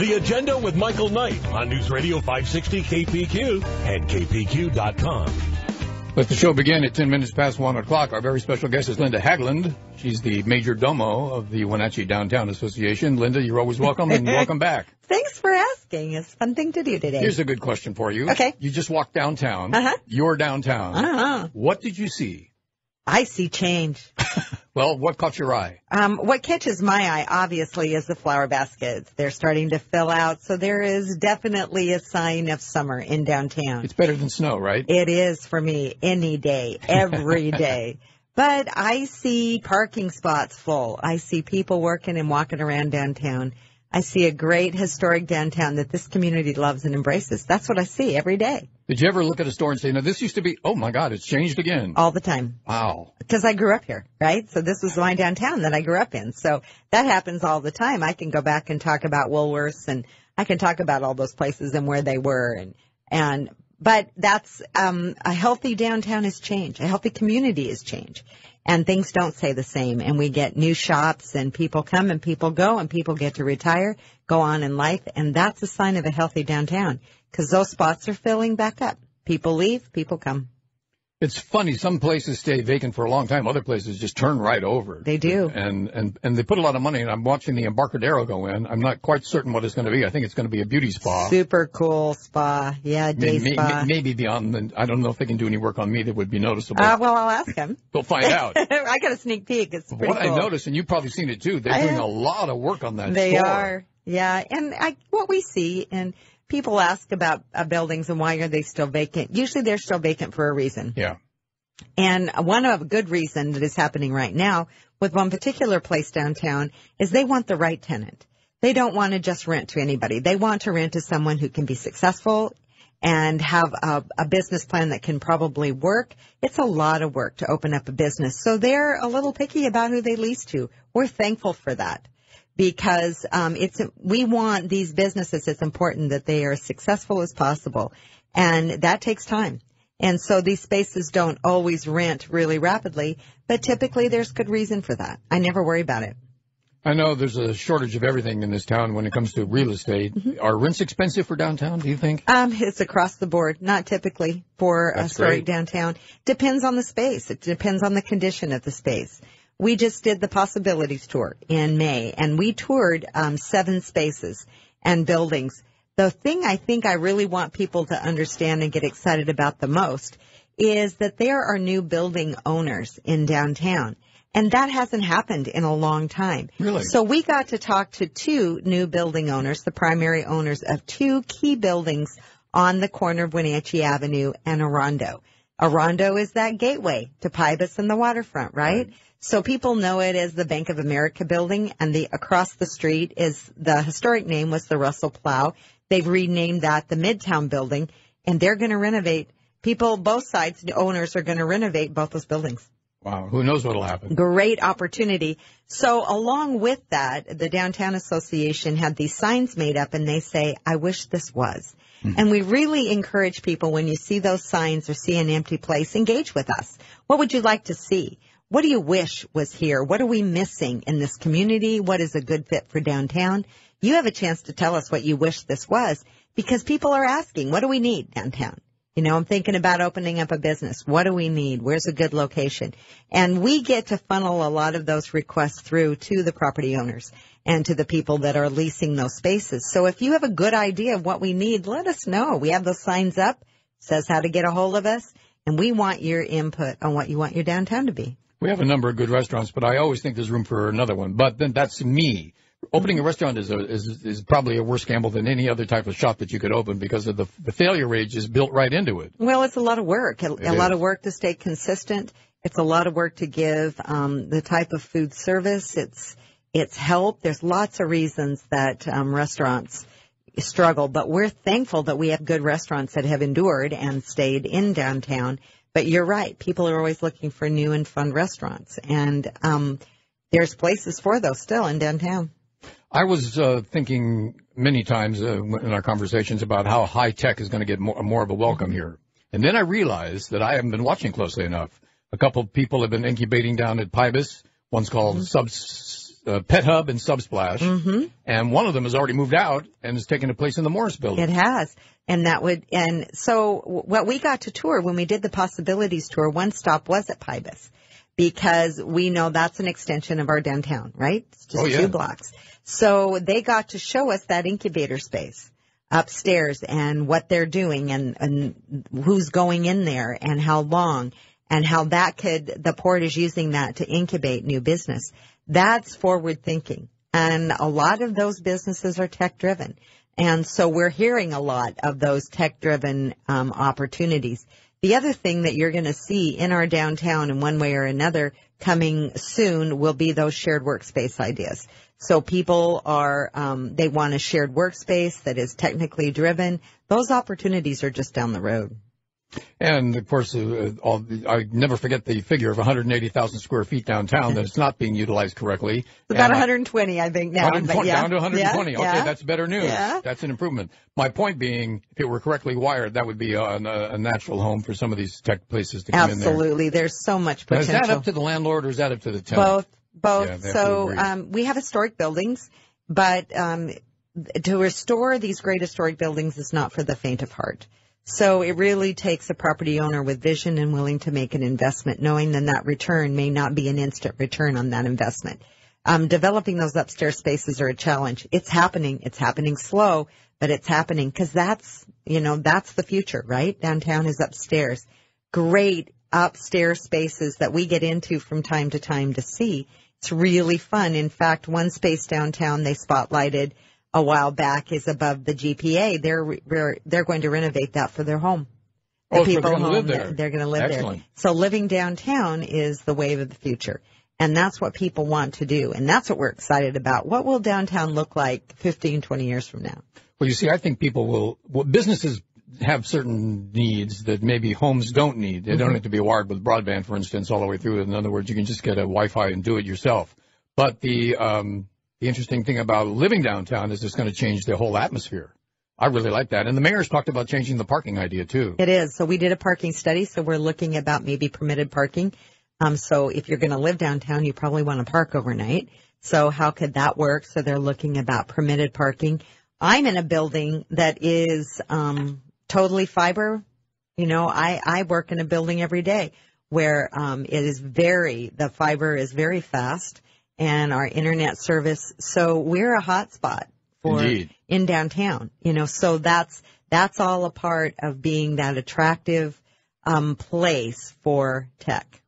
The Agenda with Michael Knight on News Radio 560 KPQ and KPQ.com. Let the show begin at 10 minutes past 1 o'clock. Our very special guest is Linda Haglund. She's the major domo of the Wenatchee Downtown Association. Linda, you're always welcome, and welcome back. Thanks for asking. It's a fun thing to do today. Here's a good question for you. Okay. You just walked downtown. You're downtown. What did you see? I see change. Well, what caught your eye? What catches my eye, obviously, is the flower baskets. They're starting to fill out, so there is definitely a sign of summer in downtown. It's better than snow, right? It is for me any day, every day. But I see parking spots full. I see people working and walking around downtown. I see a great historic downtown that this community loves and embraces. That's what I see every day. Did you ever look at a store and say, no, this used to be, oh, my God, it's changed again? All the time. Wow. Because I grew up here, right? So this was my downtown that I grew up in. So that happens all the time. I can go back and talk about Woolworths, and I can talk about all those places and where they were. But that's a healthy downtown is change. A healthy community is change. And things don't stay the same. And we get new shops, and people come and people go, and people get to retire, go on in life. And that's a sign of a healthy downtown, because those spots are filling back up. People leave, people come. It's funny. Some places stay vacant for a long time. Other places just turn right over. They do. And they put a lot of money in. I'm watching the Embarcadero go in. I'm not quite certain what it's going to be. I think it's going to be a beauty spa. Super cool spa. Yeah, day spa. Maybe beyond. I don't know if they can do any work on me that would be noticeable. Well, I'll ask them. We'll find out. I got a sneak peek. It's pretty cool. I noticed, and you've probably seen it too, they're doing a lot of work on that They store. are. Yeah. And what we see, and people ask about buildings and why are they still vacant. Usually they're still vacant for a reason. Yeah. And one of a good reason that is happening right now with one particular place downtown is they want the right tenant. They don't want to just rent to anybody. They want to rent to someone who can be successful and have a business plan that can probably work. It's a lot of work to open up a business. So they're a little picky about who they lease to. We're thankful for that, because we want these businesses. It's important that they are as successful as possible, and that takes time. And so these spaces don't always rent really rapidly, but typically there's good reason for that. I never worry about it. I know there's a shortage of everything in this town when it comes to real estate. Are rents expensive for downtown, do you think? It's across the board, not typically for a historic downtown. Depends on the space. It depends on the condition of the space. We just did the Possibilities Tour in May, and we toured 7 spaces and buildings. The thing I think I really want people to understand and get excited about the most is that there are new building owners in downtown, and that hasn't happened in a long time. Really? So we got to talk to 2 new building owners, the primary owners of 2 key buildings on the corner of Wenatchee Avenue and Orondo. Orondo is that gateway to Pybus and the waterfront, right? So people know it as the Bank of America building, and across the street is the historic name was the Russell Plow. They've renamed that the Midtown building, and they're going to renovate. People, both sides, the owners are going to renovate both those buildings. Wow, who knows what will happen. Great opportunity. So along with that, the Downtown Association had these signs made up, and they say, I wish this was. And we really encourage people, when you see those signs or see an empty place, engage with us. What would you like to see? What do you wish was here? What are we missing in this community? What is a good fit for downtown? You have a chance to tell us what you wish this was, because people are asking, what do we need downtown? You know, I'm thinking about opening up a business. What do we need? Where's a good location? And we get to funnel a lot of those requests through to the property owners and to the people that are leasing those spaces. So if you have a good idea of what we need, let us know. We have those signs up, says how to get a hold of us, and we want your input on what you want your downtown to be. We have a number of good restaurants, but I always think there's room for another one. But then that's me. Opening a restaurant is probably a worse gamble than any other type of shop that you could open, because of the failure rate is built right into it. Well, it's a lot of work. A lot of work to stay consistent. It's a lot of work to give the type of food service. It's help. There's lots of reasons that restaurants struggle, but we're thankful that we have good restaurants that have endured and stayed in downtown. But you're right. People are always looking for new and fun restaurants, and there's places for those still in downtown. I was thinking many times in our conversations about how high tech is going to get more of a welcome here. And then I realized that I haven't been watching closely enough. A couple of people have been incubating down at Pybus. One's called Pet Hub and Subsplash, and one of them has already moved out and is taking a place in the Morris Building. It has. And so what we got to tour when we did the Possibilities Tour, one stop was at Pybus, because we know that's an extension of our downtown, right? It's just 2 blocks. So they got to show us that incubator space upstairs and what they're doing and who's going in there and how long and how the port is using that to incubate new business. That's forward thinking. And a lot of those businesses are tech driven. And so we're hearing a lot of those tech-driven opportunities. The other thing that you're going to see in our downtown in one way or another coming soon will be those shared workspace ideas. So people they want a shared workspace that is technically driven. Those opportunities are just down the road. And, of course, I never forget the figure of 180,000 square feet downtown that it's not being utilized correctly. It's about 120, I think, now. 120, down to 120. Yeah, okay, that's better news. Yeah. That's an improvement. My point being, if it were correctly wired, that would be a natural home for some of these tech places to come in there. Absolutely. There's so much potential. Now, is that up to the landlord or is that up to the tenant? Both. Yeah, so we have historic buildings, but to restore these great historic buildings is not for the faint of heart. So it really takes a property owner with vision and willing to make an investment, knowing then that return may not be an instant return on that investment. Developing those upstairs spaces are a challenge. It's happening. It's happening slow, but it's happening because that's the future, right? Downtown is upstairs. Great upstairs spaces that we get into from time to time to see. It's really fun. In fact, one space downtown they spotlighted a while back is above the GPA. They're going to renovate that for their home. The people home, live there. They're going to live Excellent. there. So living downtown is the wave of the future. And that's what people want to do. And that's what we're excited about. What will downtown look like 15, 20 years from now? Well, you see, I think businesses have certain needs that maybe homes don't need. They don't have to be wired with broadband, for instance, all the way through. In other words, you can just get a Wi-Fi and do it yourself. But the interesting thing about living downtown is it's going to change the whole atmosphere. I really like that. And the mayor's talked about changing the parking idea, too. It is. So we did a parking study. So we're looking about maybe permitted parking. So if you're going to live downtown, you probably want to park overnight. So how could that work? So they're looking about permitted parking. I'm in a building that is totally fiber. I work in a building every day where the fiber is very fast. And our internet service. So we're a hot spot in downtown, so that's all a part of being that attractive, place for tech.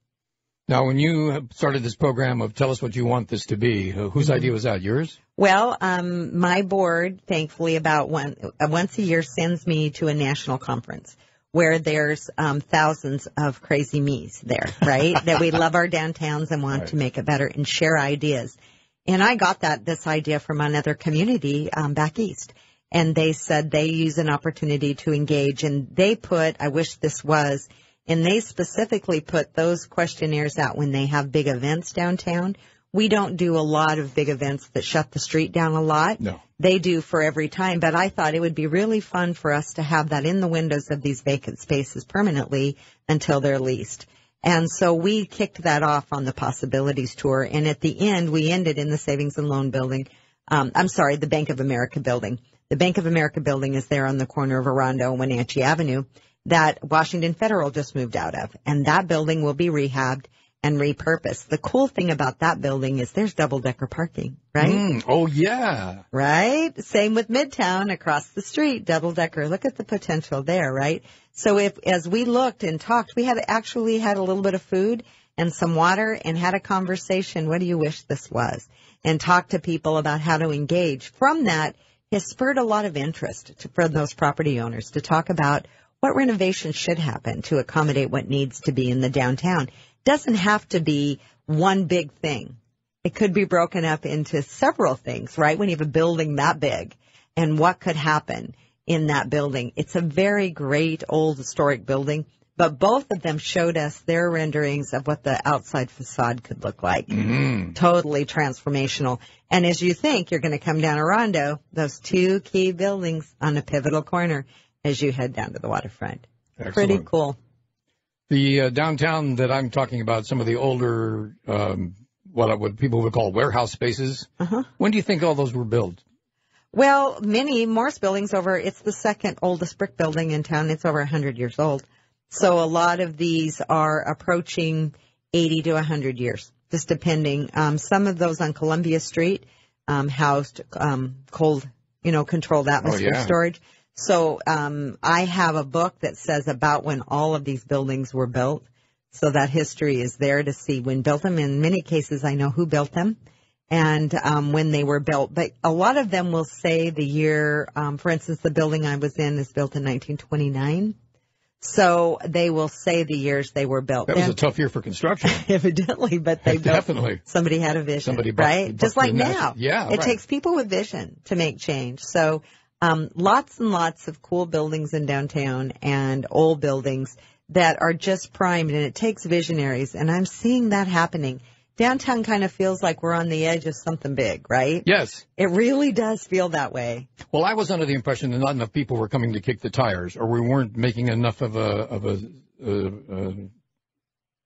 Now, when you started this program of Tell Us What You Want This to Be, whose idea was that? Yours? Well, my board, thankfully, about once a year sends me to a national conference where there's thousands of crazy me's there, right? That we love our downtowns and want to make it better and share ideas. And I got this idea from another community back east. And they said they use an opportunity to engage. And they put, I wish this was, and they specifically put those questionnaires out when they have big events downtown. We don't do a lot of big events that shut the street down a lot. No. They do for every time, but I thought it would be really fun for us to have that in the windows of these vacant spaces permanently until they're leased. And so we kicked that off on the Possibilities Tour, and at the end, we ended in the Savings and Loan Building. The Bank of America Building. The Bank of America Building is there on the corner of Arundel and Wenatchee Avenue that Washington Federal just moved out of, and that building will be rehabbed and repurposed. The cool thing about that building is there's double-decker parking, right? Oh, yeah. Right? Same with Midtown, across the street, double-decker. Look at the potential there, right? So as we looked and talked, we had a little bit of food and some water and had a conversation. What do you wish this was? And talked to people about how to engage. From that, has spurred a lot of interest for those property owners to talk about what renovations should happen to accommodate what needs to be in the downtown. Doesn't have to be one big thing. It could be broken up into several things, right? When you have a building that big and what could happen in that building. It's a very great old historic building, but both of them showed us their renderings of what the outside facade could look like. Mm-hmm. Totally transformational. And as you think, you're going to come down Orondo, those two key buildings on a pivotal corner as you head down to the waterfront. Excellent. Pretty cool. The downtown that I'm talking about, some of the older what people would call warehouse spaces. When do you think all those were built? Well, Morse Building's it's the second oldest brick building in town. It's over 100 years old. So a lot of these are approaching 80 to 100 years, just depending. Some of those on Columbia Street housed cold, controlled atmosphere storage. So I have a book that says about when all of these buildings were built. So that history is there to see when built them. In many cases, I know who built them and when they were built. But a lot of them will say the year, for instance, the building I was in is built in 1929. So they will say the years they were built. That was a tough year for construction. Evidently, but they built. Definitely. Somebody had a vision, right? Just like now. Yeah, it takes people with vision to make change. So lots and lots of cool buildings in downtown and old buildings that are just primed, and it takes visionaries, and I'm seeing that happening. Downtown kind of feels like we're on the edge of something big, right? Yes. It really does feel that way. Well, I was under the impression that not enough people were coming to kick the tires, or we weren't making enough of a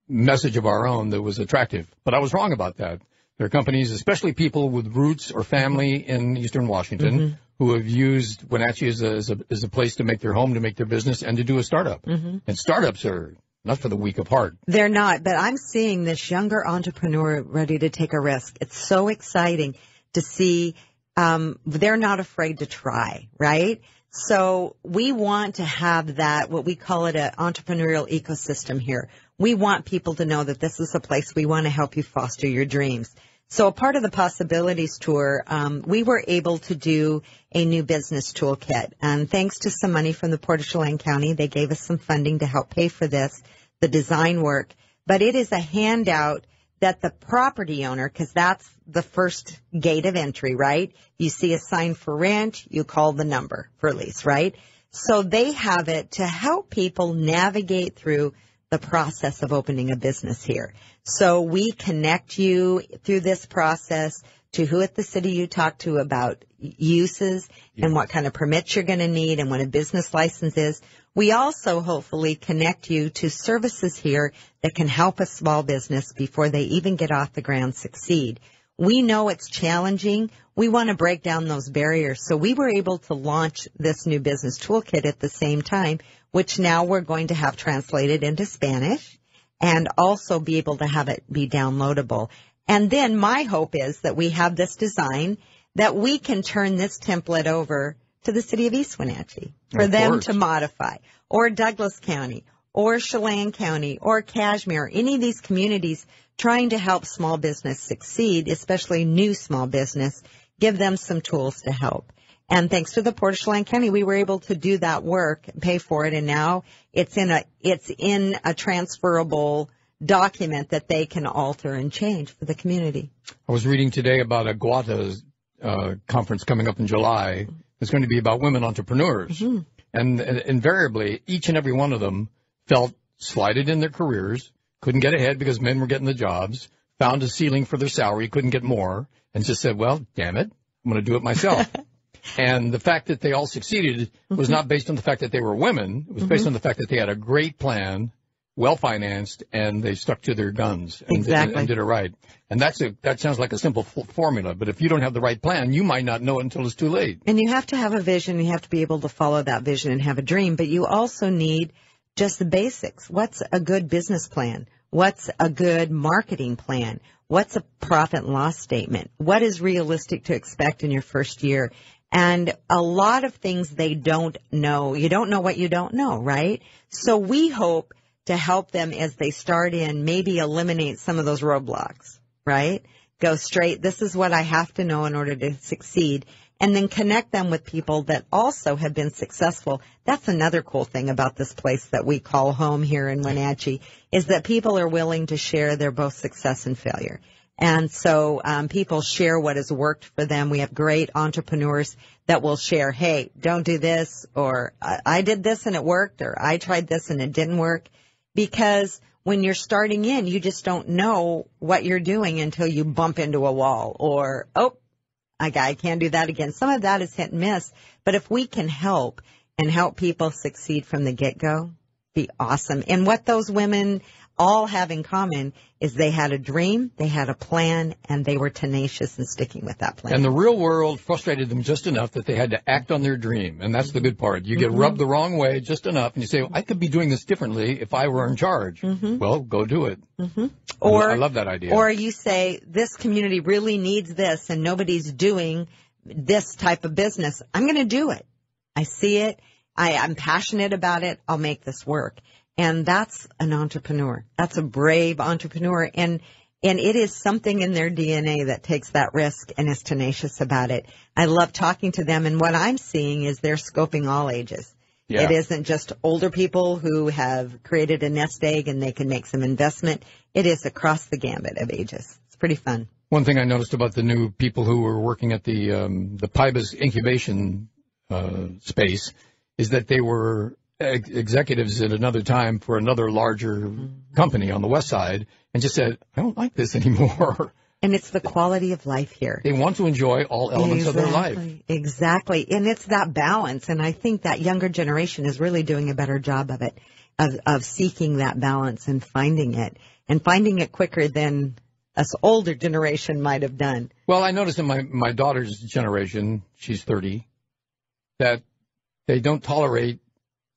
message of our own that was attractive. But I was wrong about that. There are companies, especially people with roots or family in Eastern Washington, who have used Wenatchee as a place to make their home, to make their business, and to do a startup. And startups are not for the weak of heart. They're not, but I'm seeing this younger entrepreneur ready to take a risk. It's so exciting to see. They're not afraid to try, right? So we want to have that, what we call it, an entrepreneurial ecosystem here. We want people to know that this is a place we want to help you foster your dreams. So a part of the Possibilities Tour, we were able to do a new business toolkit. And thanks to some money from the Port of Chelan County, they gave us some funding to help pay for this, the design work. But it is a handout that the property owner, because that's the first gate of entry, right? You see a sign for rent, you call the number for lease, right? So they have it to help people navigate through the process of opening a business here. So we connect you through this process to who at the city you talk to about uses and what kind of permits you're going to need and what a business license is. We also hopefully connect you to services here that can help a small business before they even get off the ground succeed. We know it's challenging. We want to break down those barriers. So we were able to launch this new business toolkit at the same time, which now we're going to have translated into Spanish and also be able to have it be downloadable. And then my hope is that we have this design that we can turn this template over to the city of East Wenatchee for them to modify, or Douglas County, or Chelan County, or Cashmere, any of these communities trying to help small business succeed, especially new small business, give them some tools to help. And thanks to the Port of Chelan County, we were able to do that work, pay for it, and now it's in a transferable document that they can alter and change for the community. I was reading today about a Guata conference coming up in July. It's going to be about women entrepreneurs. And invariably, each and every one of them felt slighted in their careers, couldn't get ahead because men were getting the jobs, found a ceiling for their salary, couldn't get more, and just said, well, damn it, I'm going to do it myself. And the fact that they all succeeded was not based on the fact that they were women. It was based on the fact that they had a great plan, well-financed, and they stuck to their guns and did it right. And that sounds like a simple formula, but if you don't have the right plan, you might not know it until it's too late. And you have to have a vision. You have to be able to follow that vision and have a dream, but you also need just the basics. What's a good business plan? What's a good marketing plan? What's a profit and loss statement? What is realistic to expect in your first year? And a lot of things they don't know. You don't know what you don't know, right? So we hope to help them as they start in, maybe eliminate some of those roadblocks, right? Go straight, this is what I have to know in order to succeed. And then connect them with people that also have been successful. That's another cool thing about this place that we call home here in Wenatchee, is that people are willing to share their both success and failure. And so people share what has worked for them. We have great entrepreneurs that will share, hey, don't do this, or I did this and it worked, or I tried this and it didn't work. Because when you're starting in, you just don't know what you're doing until you bump into a wall, or, oh, I can't do that again. Some of that is hit and miss. But if we can help and help people succeed from the get-go, be awesome. And what those women all have in common is they had a dream, they had a plan, and they were tenacious in sticking with that plan. And the real world frustrated them just enough that they had to act on their dream. And that's the good part. You get rubbed the wrong way just enough, and you say, I could be doing this differently if I were in charge. Well, go do it. Or I love that idea. Or you say, this community really needs this, and nobody's doing this type of business. I'm going to do it. I see it. I'm passionate about it. I'll make this work. And that's an entrepreneur. That's a brave entrepreneur. And it is something in their DNA that takes that risk and is tenacious about it. I love talking to them. And what I'm seeing is they're scoping all ages. Yeah. It isn't just older people who have created a nest egg and they can make some investment. It is across the gambit of ages. It's pretty fun. One thing I noticed about the new people who were working at the PIBA's incubation space is that they were executives at another time for another larger company on the west side and just said, I don't like this anymore. And it's the quality of life here. They want to enjoy all elements of their life. Exactly. And it's that balance. And I think that younger generation is really doing a better job of it, of seeking that balance and finding it quicker than us older generation might have done. Well, I noticed in my daughter's generation, she's 30, that they don't tolerate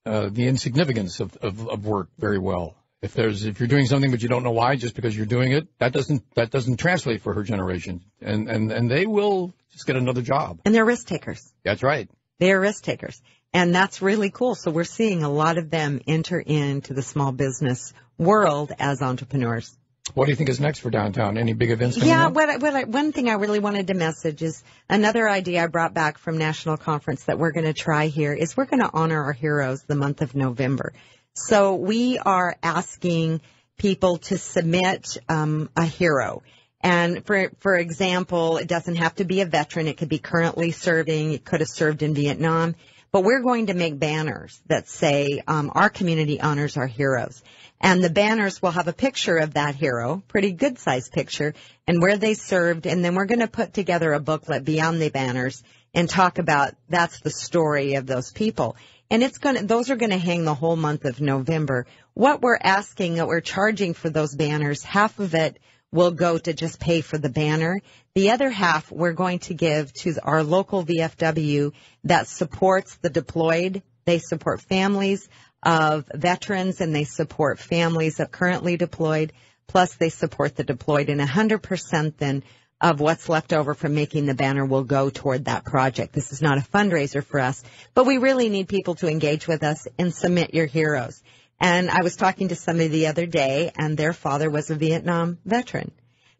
the insignificance of work very well. If you're doing something but you don't know why, just because you're doing it, that doesn't translate for her generation. And they will just get another job. And they're risk takers. That's right. They're risk takers. And that's really cool. So we're seeing a lot of them enter into the small business world as entrepreneurs. What do you think is next for downtown? Any big events coming up? One thing I really wanted to message is another idea I brought back from National Conference that we're going to try here is we're going to honor our heroes the month of November. So we are asking people to submit a hero. And for example, it doesn't have to be a veteran. It could be currently serving. It could have served in Vietnam. But we're going to make banners that say our community honors our heroes. And the banners will have a picture of that hero, pretty good-sized picture, and where they served. And then we're going to put together a booklet beyond the banners and talk about that's the story of those people. And those are going to hang the whole month of November. What we're asking, that we're charging for those banners, half of it will go to just pay for the banner. The other half we're going to give to our local VFW that supports the deployed. They support families of veterans and they support families of currently deployed. Plus they support the deployed, and 100% then of what's left over from making the banner will go toward that project. This is not a fundraiser for us, but we really need people to engage with us and submit your heroes. And I was talking to somebody the other day, and their father was a Vietnam veteran.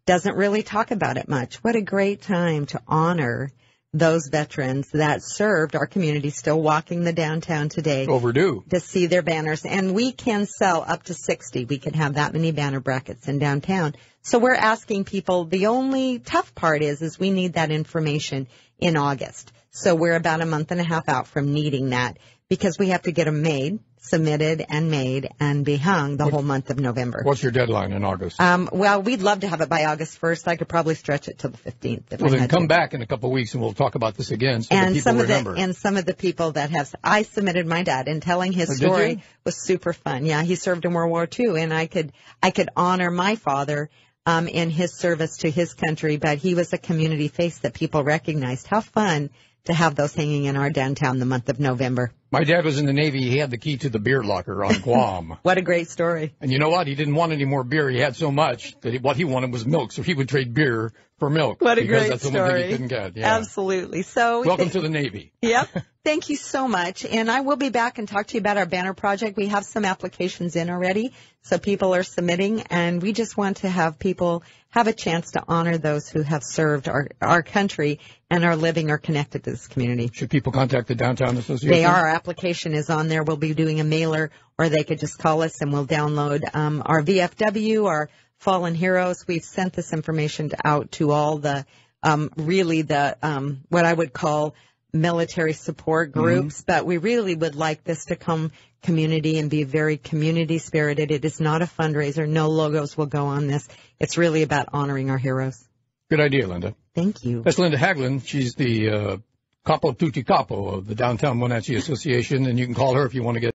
Doesn't really talk about it much. What a great time to honor those veterans that served our community, still walking the downtown today. Overdue. To see their banners. And we can sell up to 60. We can have that many banner brackets in downtown. So we're asking people, the only tough part is we need that information in August. So we're about a month and a half out from needing that because we have to get them made, submitted and made and be hung the whole month of November. What's your deadline in August? Well, we'd love to have it by August 1st. I could probably stretch it till the 15th. Well, then come back in a couple of weeks and we'll talk about this again so that people remember. And some of the people that I submitted my dad, and telling his story was super fun. Yeah, he served in World War II, and I could honor my father in his service to his country, but he was a community face that people recognized. How fun to have those hanging in our downtown the month of November. My dad was in the Navy. He had the key to the beer locker on Guam. What a great story. And you know what? He didn't want any more beer. He had so much that what he wanted was milk, so he would trade beer for milk. What a great story. Because that's the one thing he couldn't get. Yeah. Absolutely. So welcome to the Navy. Yep. Thank you so much. And I will be back and talk to you about our banner project. We have some applications in already, so people are submitting, and we just want to have people have a chance to honor those who have served our country and are living or connected to this community. Should people contact the Downtown Association? They are. Our application is on there. We'll be doing a mailer, or they could just call us and we'll download our VFW, our fallen heroes. We've sent this information out to all the what I would call military support groups, but we really would like this to come community and be very community spirited. It is not a fundraiser. No logos will go on this. It's really about honoring our heroes. Good idea, Linda. Thank you. That's Linda Haglund. She's the Capo Tutti Capo of the Downtown Wenatchee Association, and you can call her if you want to get